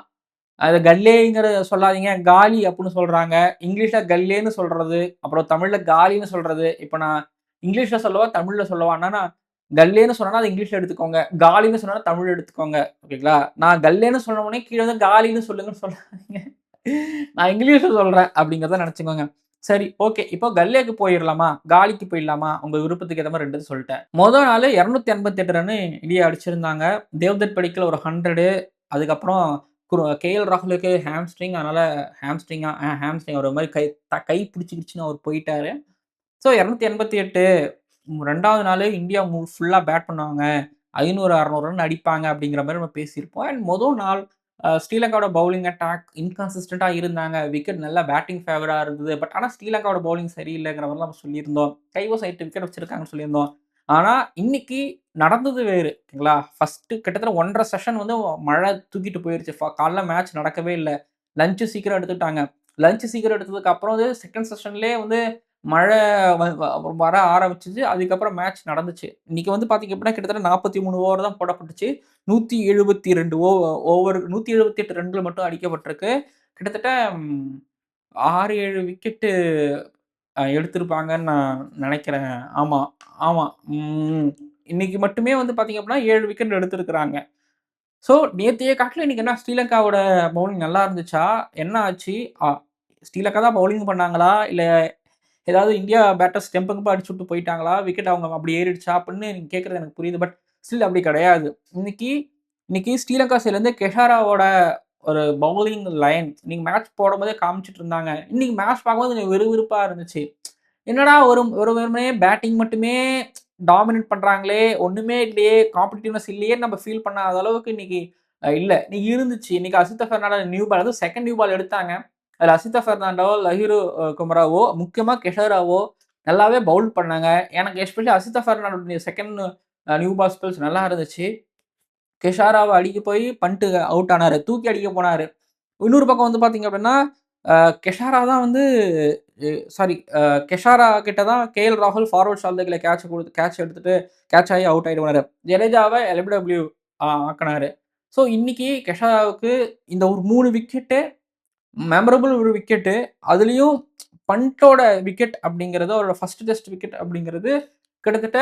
அது கல்லேங்கிறத சொல்லாதீங்க. காலி அப்புட்ன்னு சொல்றாங்க. இங்கிலீஷ்ல கல்லேன்னு சொல்றது, அப்புறம் தமிழ்ல காலின்னு சொல்றது. இப்ப நான் இங்கிலீஷ்ல சொல்லவா? தமிழ்ல சொல்லவான்னா, நான் கல்லேன்னு சொன்னேன்னா, அத இங்கிலீஷ்ல எடுத்துக்கோங்க. காலின்னு சொன்னேன்னா, தமிழ்ல எடுத்துக்கோங்க. ஓகேங்களா? நான் கல்லேன்னு சொன்ன உடனே கீழ வந்து காலின்னு சொல்லுங்கன்னு சொல்லாதீங்க. நான் இங்கிலீஷ்ல சொல்றேன் அப்படிங்கிறத நெனச்சுக்கோங்க. சரி, ஓகே. இப்போ கல்லேக்கு போயிரலாமா? காலிக்கு போயிடலாமா? உங்க விருப்பத்துக்கு ஏத்த மாரி 2 சொல்ட்டேன். நாளு 288 ரன்னு இந்தியா அடிச்சிருந்தாங்க. தேவ்தத் படிக்கல் ஒரு 100 அதுக்கப்புறம் கேஎல் ராகுலுக்கு ஹாம்ஸ்ட்ரிங். அதனால ஹாம்ஸ்ட்ரிங் ஒரு மாரி கை பிடிச்சுக்கிச்சுன்னு அவரு போயிட்டாரு. ஸோ 288 2வது நாளு இந்தியா ஃபுல்லா பேட் பண்ணுவாங்க. 500, 600 ரன் அடிப்பாங்க அப்படிங்கிற மாரி நம்ம பேசியிருப்போம். அண்ட் மொத நாள் ஸ்ரீலங்காவோட பவுலிங் அட்டாக் இன்கன்சிஸ்டன்ட்டா இருந்தாங்க. விக்கெட் நல்லா பேட்டிங் ஃபேவரா இருந்தது. பட் ஆனா ஸ்ரீலங்காவோட பவுலிங் சரியில்லைங்கிற மாரிலாம் நம்ம சொல்லியிருந்தோம். கைவசம் 8 விக்கெட் வச்சிருக்காங்கன்னு சொல்லியிருந்தோம். ஆனா இன்னைக்கு நடந்தது வேறு. ஓகேங்களா? ஃபர்ஸ்ட்டு கிட்டத்தட்ட 1 1/2 செஷன் வந்து மழை தூக்கிட்டு போயிருச்சு. காலைல மேட்ச் நடக்கவே இல்ல. லஞ்ச் சீக்கிரம் எடுத்துட்டாங்க. லஞ்ச் சீக்கிரம் எடுத்ததுக்கு அப்புறம் வந்து செகண்ட் செஷன்லயே வந்து மழை வ வ வர ஆரம்பிச்சுது. அதுக்கப்புறம் மேட்ச் நடந்துச்சு. இன்னைக்கு வந்து பார்த்தீங்க அப்படின்னா, கிட்டத்தட்ட 43 ஓவர் தான் போடப்பட்டுச்சு. 172 ஓவர் 178 ரன்கள் மட்டும் அடிக்கப்பட்டிருக்கு. கிட்டத்தட்ட 6, 7 விக்கெட்டு எடுத்திருப்பாங்கன்னு நான் நெனைக்கிறேன். ஆமா, ஆமா. ம். இன்னைக்கு மட்டுமே வந்து பார்த்தீங்க அப்படின்னா, 7 விக்கெட் எடுத்திருக்கிறாங்க. ஸோ, நேத்தைய காட்டிலும் இன்னைக்கு என்ன ஸ்ரீலங்காவோட பவுலிங் நல்லா இருந்துச்சா? என்ன ஆச்சு? அ ஸ்ரீலங்கா தான் பவுலிங் பண்ணாங்களா? இல்ல ஏதாவது இந்தியா பேட்டர்ஸ் ஸ்டெம்புக்கு கிம்பா அடிச்சு விட்டு போயிட்டாங்களா? விக்கெட் அவங்க அப்படி ஏறிடுச்சா? அப்படின்னு நீங்க கேட்கறது எனக்கு புரியுது. பட் ஸ்டில் அப்படி கிடையாது. இன்னைக்கு இன்னைக்கு ஸ்ரீலங்கா சைட்லருந்து கெஹாராவோட ஒரு பவுலிங் லைன் இன்னைக்கு மேட்ச் போடும்போதே காமிச்சுட்டு இருந்தாங்க. இன்னைக்கு மேட்ச் பார்க்கும்போது கொஞ்சம் விறுவிறுப்பா இருந்துச்சு. என்னடா ஒரு ஒரு வெறுமனே பேட்டிங் மட்டுமே டாமினேட் பண்றாங்களே! ஒண்ணுமே இல்லையே! காம்படிட்டிவ்னஸ் இல்லையேன்னு நம்ம ஃபீல் பண்ணாத அளவுக்கு இன்னைக்கு இல்ல. இன்னைக்கு இருந்துச்சு. இன்னைக்கு அசித்த பெர்னாண்டோ நியூ பால் அதுவும் செகண்ட் நியூ பால் எடுத்தாங்க. அதுல அசித்த பெர்னாண்டோ, லஹிரு குமராவோ, முக்கியமா கெஹராவோ நல்லாவே பவுல் பண்ணாங்க. எனக்கு especially Asitha பெர்னாண்டோடைய second new ball spells நல்லா இருந்துச்சு. கெஷாராவ அடிக்க போய் பண்ட்டு அவுட் ஆனாரு. தூக்கி அடிக்க போனாரு. இன்னொரு பக்கம் வந்து பார்த்தீங்க அப்படின்னா, அ கெஷாரா தான் வந்து சாரி கெஷாரா கிட்ட தான் கேஎல் ராகுல் ஃபார்வர்ட் ஷாட்ல கேட்ச் எடுத்துட்டு கேட்ச் ஆகி அவுட் ஆயிடுவாரு. ஜடேஜாவ எல்பிடபிள்யூ ஆக்குனாரு. ஸோ இன்னைக்கு கெஷாராவுக்கு இந்த ஒரு 3 விக்கெட்டு மெமரபிள் ஒரு விக்கெட்டு. அதுலயும் பண்டோட விக்கெட் அப்படிங்கிறது அவரோட ஃபர்ஸ்ட் டெஸ்ட் விக்கெட் அப்படிங்கிறது கிட்டத்தட்ட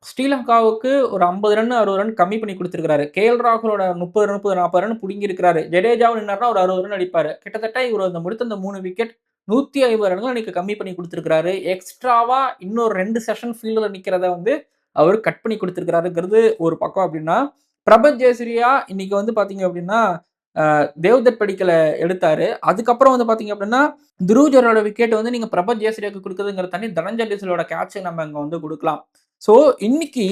ஸ்ரீலங்காவுக்கு ஒரு 50 ரன், 60 ரன் கம்மி பண்ணி குடுத்திருக்கிறாரு. KL ராகுலோட 30, 30, 40 run புடுங்கியிருக்கிறாரு. ஜடேஜாவும் நின்னாருன்னா ஒரு 60 ரன் அடிப்பாரு. கிட்டத்தட்ட இவரு முடித்த அந்த 3 விக்கெட் 150 ரன்கள் அன்னைக்கு கம்மி பண்ணி குடுத்திருக்கிறாரு. எக்ஸ்ட்ராவா இன்னொரு 2 செஷன் ஃபீல்டுல நிக்கிறத வந்து அவரு கட் பண்ணி குடுத்திருக்கிறாருங்கிறது ஒரு பக்கம் அப்டின்னா, பிரபத் ஜெயசூர்யா இன்னைக்கு வந்து பார்த்தீங்க அப்படின்னா, தேவ்தத் படிக்கல எடுத்தாரு. அதுக்கப்புறம் வந்து பார்த்தீங்க அப்படின்னா, துருவ் ஜுரலோட விக்கெட் வந்து நீங்க பிரபத் ஜெயசூர்யாவுக்கு குடுக்குறதுங்கிறத தாண்டி தனஞ்சய் டிசிலோட கேட்ச நம்ம இங்க வந்து குடுக்கலாம். ஸோ இன்னைக்கு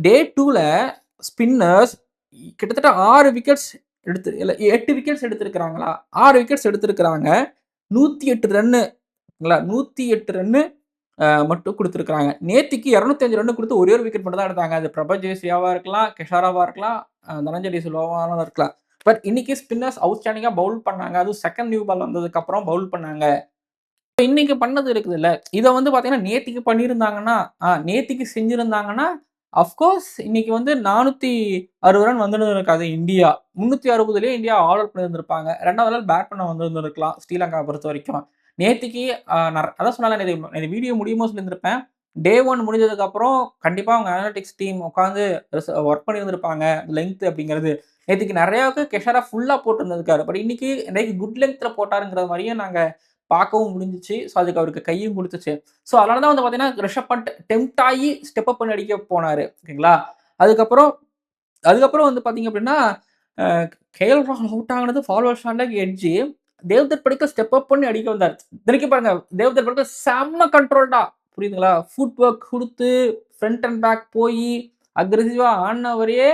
டே 2ல ஸ்பின்னர்ஸ் கிட்டத்தட்ட 6 விக்கெட்ஸ் இல்ல 8 விக்கெட்ஸ் எடுத்திருக்காங்களா? 6 விக்கெட்ஸ் எடுத்திருக்காங்க. 108 ரன்னு 108 ரன்னு மட்டும் குடுத்திருக்காங்க. நேத்திக்கு 205 ரன் குடுத்து ஒரே ஒரு விக்கெட் மட்டும் தான் எடுத்தாங்க. அது பிரபத் ஜெயசூர்யாவா இருக்கலாம், கெஷாராவா இருக்கலாம், தனஞ்சய் டி சில்வாவாவும் இருக்கலாம். பட் இன்னைக்கு ஸ்பின்னர்ஸ் அவுட்ஸ்டாண்டிங்கா பவுல் பண்ணாங்க. அதுவும் செகண்ட் நியூ பால் வந்ததுக்கு அப்புறம் பவுல் பண்ணாங்க. இன்னைக்கு பண்ணது இருக்குதுல்ல, இத வந்து பார்த்தீங்கன்னா நேத்திக்கு பண்ணியிருந்தாங்கன்னா, நேத்திக்கு செஞ்சிருந்தாங்கன்னா, அஃப்கோர்ஸ் இன்னைக்கு வந்து 460 ரன் வந்திருந்திருக்காது இந்தியா. 360லயே இந்தியா ஆல் அவுட் பண்ணியிருந்திருப்பாங்க. 2வது நாள் பேட் பண்ண வந்திருந்திருக்கலாம் ஸ்ரீலங்காவ பொறுத்தவரைக்கும். நேத்திக்கு அதான் சொன்னேன்ல நேத்து வீடியோ முடியும்போது சொல்லியிருந்திருப்பேன். டே 1 முடிஞ்சதுக்கப்புறம் கண்டிப்பா அவங்க அனலிட்டிக்ஸ் டீம் உட்காந்து ஒர்க் பண்ணியிருந்திருப்பாங்க. லெங்த் அப்படிங்கிறது. நேத்திக்கு நெறையாவுக்கு கெஷாரா ஃபுல்லா போட்டிருந்திருக்காரு. பட் இன்னைக்கு குட் லெங்த்ல போட்டாருங்கிற மாரியே நாங்க பார்க்கவும் முடிஞ்சுச்சு. ஸோ, அதுக்கு அவருக்கு கையும் குடுத்துச்சு. ஸோ, அதனால தான் வந்து பார்த்தீங்கன்னா, ரிஷப் பண்ட் டெம்ப்ட் ஆயி ஸ்டெப் அப் பண்ணி அடிக்க போனாரு. ஓகேங்களா? அதுக்கப்புறம் அதுக்கப்புறம் வந்து பார்த்தீங்க அப்டின்னா, அ கேஎல் ராகுல் அவுட் ஆகுனது ஃபார்வர்ட் ஷாட்ல edge. Devdutt Padikkal step up பண்ணி அடிக்க வந்தாரு. இத்தனைக்கும் பாருங்க, தேவ்தத் படிக்கல் செம்ம கண்ட்ரோல்டா புரியுதுங்களா? ஃபுட் ஒர்க் குடுத்து, ஃப்ரண்ட் அண்ட் பேக் போயி, அக்ரெசிவா ஆடுனவரையே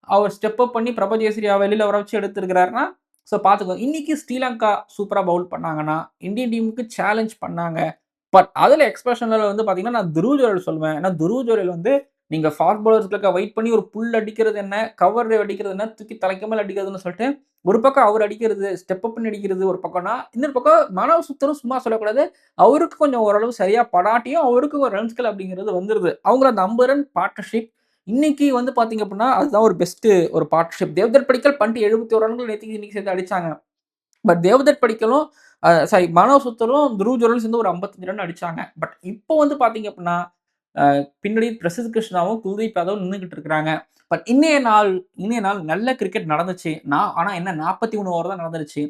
அவர் ஸ்டெப் அப் பண்ணி பிரப ஜெயசூர்யாவ வெளில வர வச்சு எடுத்திருக்கிறாருன்னா, ஸோ பார்த்துக்கோங்க. இன்னைக்கு ஸ்ரீலங்கா சூப்பரா பவுல் பண்ணாங்கன்னா, இந்தியன் டீமுக்கு சேலஞ்ச் பண்ணாங்க. பட் அதுல எக்ஸ்பெஷன்ல வந்து பார்த்தீங்கன்னா, நான் துருவ் ஜுரல் சொல்லுவேன். ஏன்னா துருவ் ஜுரல் வந்து நீங்க ஃபாஸ்ட் பவுலர்ஸ்களுக்கு வெயிட் பண்ணி ஒரு புல் அடிக்கிறது என்ன, கவர் அடிக்கிறது என்ன, தூக்கி தலைக்கு மேல அடிக்கிறதுன்னு சொல்லிட்டு, ஒரு பக்கம் அவர் அடிக்கிறது, ஸ்டெப் அப் பண்ணி அடிக்கிறது ஒரு பக்கம்னா, இன்னொரு பக்கம் மனோ சுத்தரும் சும்மா சொல்லக்கூடாது. அவருக்கு கொஞ்சம் ஓரளவு சரியா படாட்டியும், அவருக்கு ஒரு ரன்ஸ்கள் அப்படிங்கிறது வந்துருது. அவங்கள அந்த 50 ரன் பார்ட்னர்ஷிப் இன்னைக்கு வந்து பார்த்தீங்க அப்படின்னா, அதுதான் ஒரு பெஸ்ட் ஒரு பார்ட்னர்ஷிப். தேவ்தத் படிக்கல், பண்ட் 71 ரன்கள் நேத்திக்கு இன்னைக்கு சேர்த்து அடிச்சாங்க. பட் தேவ்தத் படிக்கலும் சாரி மனோ சுத்தரும், துருவ் ஜுரலும் சேர்ந்து ஒரு 55 ரன் அடிச்சாங்க. பட் இப்போ வந்து பார்த்தீங்க அப்படின்னா, அ பின்னாடி பிரசித் கிருஷ்ணாவும், குல்தீப் யாதவும் நின்னுகிட்டு இருக்கிறாங்க. பட் இன்னைய நாள் நல்ல கிரிக்கெட் நடந்துச்சு. ஆனா என்ன 43 ஓவர் தான் நடந்துருச்சு.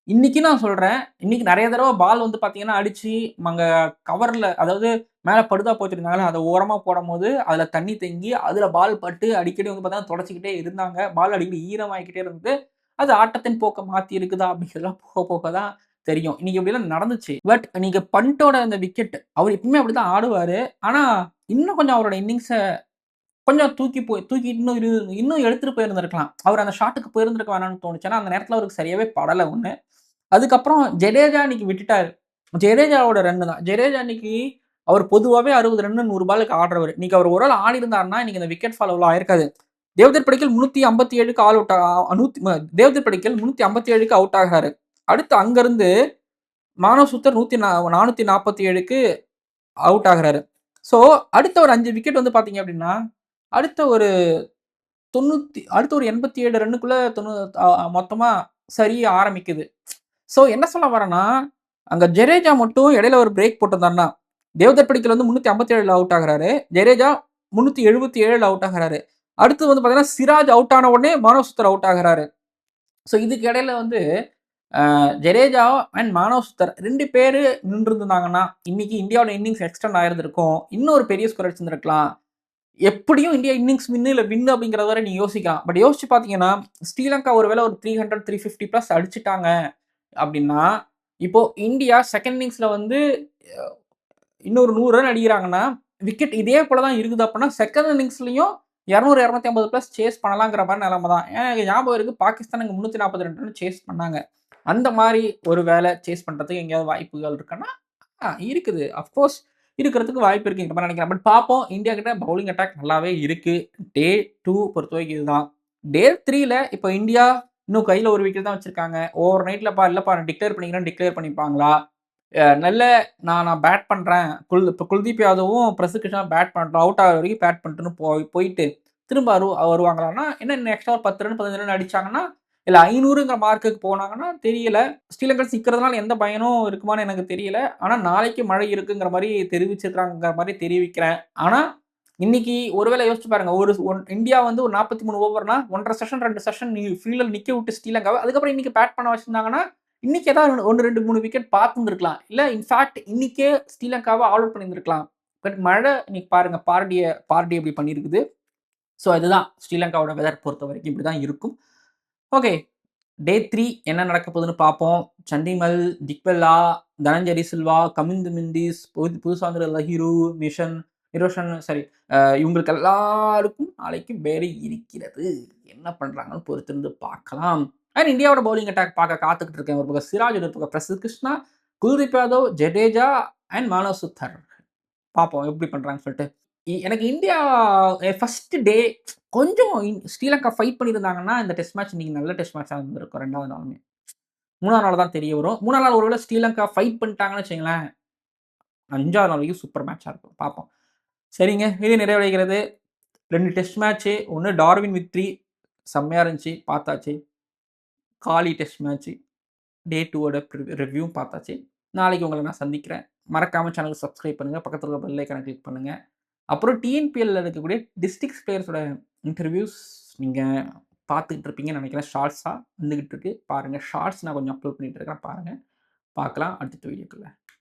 இன்னைக்கு நான் சொல்றேன். இன்னைக்கு நெறைய தடவ பால் வந்து பார்த்தீங்கன்னா, அடிச்சு அங்க கவர்ல அதாவது மேல படுதா போத்திருந்தாங்கல்ல, அத ஓரமா போடம்போது, அதுல தண்ணி தேங்கி, அதுல பால் பட்டு அடிக்கடி வந்து பார்த்தீங்கன்னா, தொடச்சுக்கிட்டே இருந்தாங்க. பால் அடிக்கடி ஈரமாயிக்கிட்டே இருந்தது. அது ஆட்டத்தின் போக்க மாத்தி இருக்குதா? அப்படிங்கிறதெல்லாம் போக போக தான் தெரியும். இன்னைக்கு இப்படிலாம் நடந்துச்சு. பட் நீங்க பண்டோட அந்த விக்கெட் அவர் எப்பவுமே அப்படிதான் ஆடுவாரு. ஆனா, இன்னும் கொஞ்சம் அவரோட இன்னிங்ஸ கொஞ்சம் தூக்கி இன்னும் எடுத்துட்டு போயிருந்திருக்கலாம். அவர் அந்த ஷாட்டுக்கு போயிருந்திருக்க வேணாம்னு தோணுச்சு. ஏன்னா, அந்த நேரத்துல அவருக்கு சரியாவே படல ஒண்ணு. அதுக்கப்புறம் ஜடேஜா அன்னைக்கு விட்டுட்டாரு. ஜடேஜாவோட ரன்னு தான். ஜடேஜா அன்னைக்கு அவர் பொதுவாவே 60 ரன்னு 100 பாலுக்கு ஆடுறவரு. இன்னைக்கு அவர் ஒரு ஆள் ஆடியிருந்தாருன்னா, இன்னைக்கு இந்த விக்கெட் ஃபால் அவ்வளோ ஆயிருக்காது. தேவ்தத் படிக்கல் 357க்கு ஆல் அவுட் தேவ்தத் படிக்கல் 357க்கு அவுட் ஆகுறாரு. அடுத்து அங்கருந்து மானவ் சுத்தர் 447க்கு அவுட் ஆகுறாரு. ஸோ, அடுத்த ஒரு 5 விக்கெட் வந்து பார்த்தீங்க அப்டின்னா, அடுத்த ஒரு அடுத்த ஒரு 87 ரன்னுக்குள்ள மொத்தமா சரிய ஆரம்பிக்குது. ஸோ என்ன சொல்ல வரேன்னா, அங்க ஜடேஜா மட்டும் இடையில ஒரு பிரேக் போட்டிருந்தாருன்னா, தேவ்தத் படிக்கல் வந்து 357ல அவுட் ஆகுறாரு. ஜடேஜா 377ல அவுட் ஆகுறாரு. அடுத்து வந்து பார்த்தீங்கன்னா, சிராஜ் அவுட் ஆன உடனே மானவ் சுத்தர் அவுட் ஆகுறாரு. ஸோ இதுக்கு இடையில வந்து ஜடேஜா அண்ட் மானவ் சுத்தர் 2 பேரு நின்றிருந்தாங்கன்னா, இன்னைக்கு இந்தியாவோட இன்னிங்ஸ் எக்ஸ்டெண்ட் ஆயிருந்திருக்கும். இன்னும் ஒரு பெரிய ஸ்கோர் அடிச்சிருந்திருக்கலாம். எப்படியும் இந்தியா இன்னிங்ஸ் வின்னு இல்ல வின் அப்படிங்கிறத வரை நீங்க யோசிக்கலாம். பட் யோசிச்சு பார்த்தீங்கன்னா, ஸ்ரீலங்கா ஒரு வேள ஒரு 300, 350 பிளஸ் அடிச்சுட்டாங்க அப்படின்னா, இப்போ இந்தியா செகண்ட் இன்னிங்ஸ்ல வந்து இன்னொரு 100 ரன் அடிக்கிறாங்கன்னா, விக்கெட் இதே போல தான் இருக்குது அப்படின்னா, செகண்ட் இன்னிங்ஸ்லயும் 200, 250 பிளஸ் சேஸ் பண்ணலாங்கிற மாரி நெலம தான். ஏன்னா எனக்கு ஞாபகம் இருக்கு பாகிஸ்தான் அங்க 342 ரன் சேஸ் பண்ணாங்க. அந்த மாரி ஒரு வேள சேஸ் பண்றதுக்கு எங்கேயாவது வாய்ப்புகள் இருக்குன்னா, இருக்குது. அஃப்கோர்ஸ் இருக்கிறதுக்கு வாய்ப்பு இருக்குங்கிற மாரி நெனைக்கிறேன். பட் பார்ப்போம். இந்தியா கிட்ட பவுலிங் அட்டாக் நல்லாவே இருக்கு. டே 2 பொறுத்தவரைக்கும் இதுதான். டே 3ல இப்ப இந்தியா இன்னும் கையில ஒரு விக்கெட் தான் வச்சிருக்காங்க. ஓவர் நைட்ல இல்லப்பா நான் டிக்ளேர் பண்ணிக்கிறேன்னு டிக்ளேர் பண்ணிப்பாங்களா? நல்ல நான் பேட் பண்றேன். இப்ப குல்தீப் யாதவும், பிரசித் கிருஷ்ணா பேட் பண்ணட்டும். அவுட் ஆகுற வரைக்கும் பேட் பண்ணட்டும்னு போயிட்டு திரும்ப வருவாங்களான்னா, என்ன இன்னும் எக்ஸ்ட்ரா ஒரு 10 ரன், 15 ரன் அடிச்சாங்கன்னா, இல்ல 500ங்கிற மார்க்குக்கு போனாங்கன்னா தெரியல. ஸ்ரீலங்கா சிக்கிறதுனால எந்த பயனும் இருக்குமான்னு எனக்கு தெரியல. ஆனா நாளைக்கு மழை இருக்குங்கிற மாரி தெரிவிச்சிருக்காங்கங்கிற மாரி தெரிவிக்கிறேன். ஆனா, இன்னைக்கு ஒருவேளை யோசிச்சு பாருங்க. இந்தியா வந்து ஒரு 43 ஓவர்னா 1 1/2 செஷன், 2 செஷன் ஃபீல்ட்ல நிக்க விட்டு ஸ்ரீலங்காவ அதுக்கப்புறம் இன்னைக்கு பேட் பண்ண வச்சிருந்தாங்கன்னா, இன்னைக்கு ஏதாவது 1, 2, 3 விக்கெட் பார்த்திருந்திருக்கலாம். இல்ல இன்ஃபாக்ட் இன்னைக்கே ஸ்ரீலங்காவ ஆல் அவுட் பண்ணியிருந்திருக்கலாம். பட் மழை இன்னைக்கு பாருங்க பார்டி எப்படி பண்ணியிருக்குது. ஸோ அதுதான் ஸ்ரீலங்காவோட வெதர் பொறுத்தவரைக்கும் இப்படி தான் இருக்கும். ஓகே. டே 3 என்ன நடக்க போகுதுன்னு பார்ப்போம். சண்டிமல், டிக்வெல்லா, தனஞ்சரி சில்வா, கமிந்து மிண்டிஸ், புதுசா வந்திருக்க லஹிரு, நிரோஷன் சாரி இவங்களுக்கு எல்லாருக்கும் நாளைக்கு வேலை இருக்கிறது. என்ன பண்றாங்கன்னு பொறுத்திருந்து பார்க்கலாம். அண்ட் இந்தியாவோட பவுலிங் அட்டாக் பார்க்க காத்துக்கிட்டு இருக்கேன். ஒரு பக்கம் சிராஜ், ஒரு பக்கம் பிரசித் கிருஷ்ணா, குல்தீப் யாதவ், ஜடேஜா அண்ட் மானவ் சுத்தர். பார்ப்போம் எப்படி பண்றாங்கன்னு சொல்லிட்டு. எனக்கு இந்தியா ஃபர்ஸ்ட் டே கொஞ்சம் ஸ்ரீலங்கா ஃபைட் பண்ணியிருந்தாங்கன்னா, இந்த டெஸ்ட் மேட்ச் இன்னைக்கு நல்ல டெஸ்ட் மேட்ச்சா இருந்திருக்கும் 2வது நாளுமே. 3வது நாள் தான் தெரிய வரும். 3வது நாள் ஒருவேள ஸ்ரீலங்கா ஃபைட் பண்ணிட்டாங்கன்னு வச்சுக்கங்களேன், 5வது நாள் வரைக்கும் சூப்பர் மேட்ச்சா இருக்கும். பார்ப்போம். சரிங்க. இது நிறைவடைகிறது. 2 டெஸ்ட் மேட்ச்சு. ஒண்ணு டார்வின் விக்டரி செம்மையா இருந்துச்சு. பார்த்தாச்சு. காலி டெஸ்ட் மேட்ச்சு. டே 2 ஓட ரிவ்யூவும் பார்த்தாச்சு. நாளைக்கு உங்கள நான் சந்திக்கிறேன். மறக்காம சேனலுக்கு சப்ஸ்கிரைப் பண்ணுங்க. பக்கத்துல இருக்க பெல் ஐகான கிளிக் பண்ணுங்க. அப்புறம் டிஎன்பிஎல்ல இருக்கக்கூடிய டிஸ்ட்ரிக்ட் பிளேயர்ஸோட இன்டர்வியூஸ் நீங்க பார்த்துக்கிட்டு இருப்பீங்கன்னு நினைக்கிறேன். ஷார்ட்ஸா வந்துகிட்டு இருக்கு. பாருங்க. ஷார்ட்ஸ் நான் கொஞ்சம் அப்லோட் பண்ணிட்டு இருக்கேன். பாருங்க. பார்க்கலாம் அடுத்த வீடியோக்குள்ள.